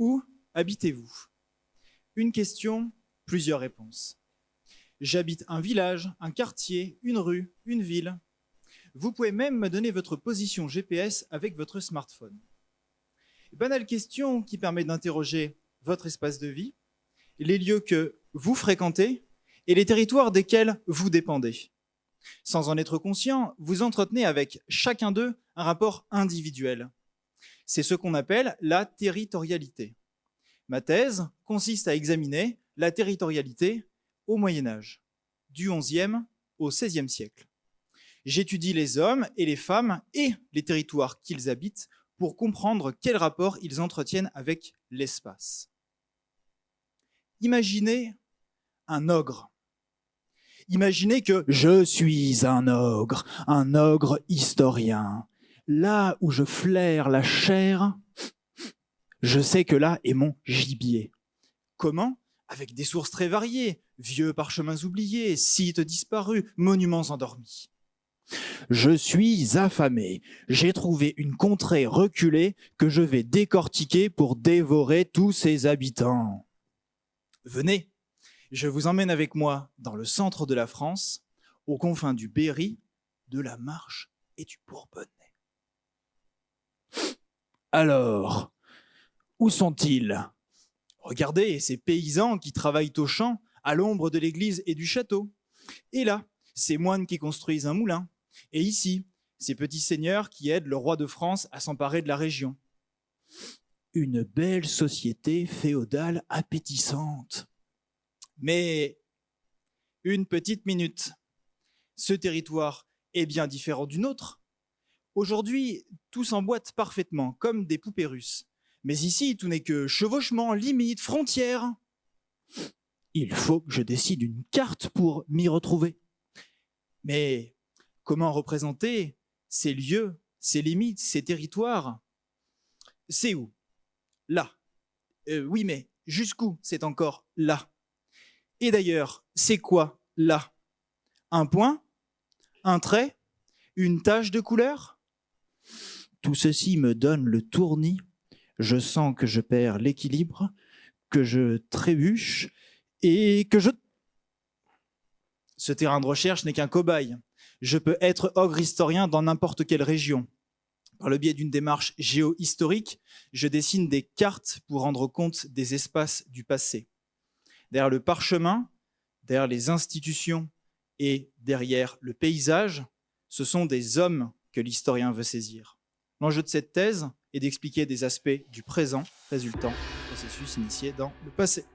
Où habitez-vous? Une question, plusieurs réponses. J'habite un village, un quartier, une rue, une ville. Vous pouvez même me donner votre position GPS avec votre smartphone. Banale question qui permet d'interroger votre espace de vie, les lieux que vous fréquentez et les territoires desquels vous dépendez. Sans en être conscient, vous entretenez avec chacun d'eux un rapport individuel. C'est ce qu'on appelle la territorialité. Ma thèse consiste à examiner la territorialité au Moyen-Âge, du XIe au XVIe siècle. J'étudie les hommes et les femmes et les territoires qu'ils habitent pour comprendre quel rapport ils entretiennent avec l'espace. Imaginez un ogre. Imaginez que je suis un ogre historien. Là où je flaire la chair, je sais que là est mon gibier. Comment? Avec des sources très variées, vieux parchemins oubliés, sites disparus, monuments endormis. Je suis affamé. J'ai trouvé une contrée reculée que je vais décortiquer pour dévorer tous ses habitants. Venez, je vous emmène avec moi dans le centre de la France, aux confins du Berry, de la Marche et du Bourbonnais. Alors, où sont-ils? Regardez ces paysans qui travaillent au champ, à l'ombre de l'église et du château. Et là, ces moines qui construisent un moulin. Et ici, ces petits seigneurs qui aident le roi de France à s'emparer de la région. Une belle société féodale appétissante. Mais une petite minute. Ce territoire est bien différent du nôtre. Aujourd'hui, tout s'emboîte parfaitement, comme des poupées russes. Mais ici, tout n'est que chevauchement, limites, frontières. Il faut que je décide une carte pour m'y retrouver. Mais comment représenter ces lieux, ces limites, ces territoires? C'est où? Là. Oui, mais jusqu'où c'est encore là? Et d'ailleurs, c'est quoi là? Un point? Un trait? Une tache de couleur? Tout ceci me donne le tournis. Je sens que je perds l'équilibre, que je trébuche et que je... Ce terrain de recherche n'est qu'un cobaye. Je peux être ogre historien dans n'importe quelle région. Par le biais d'une démarche géohistorique, je dessine des cartes pour rendre compte des espaces du passé. Derrière le parchemin, derrière les institutions et derrière le paysage, ce sont des hommes que l'historien veut saisir. L'enjeu de cette thèse est d'expliquer des aspects du présent résultant du processus initié dans le passé.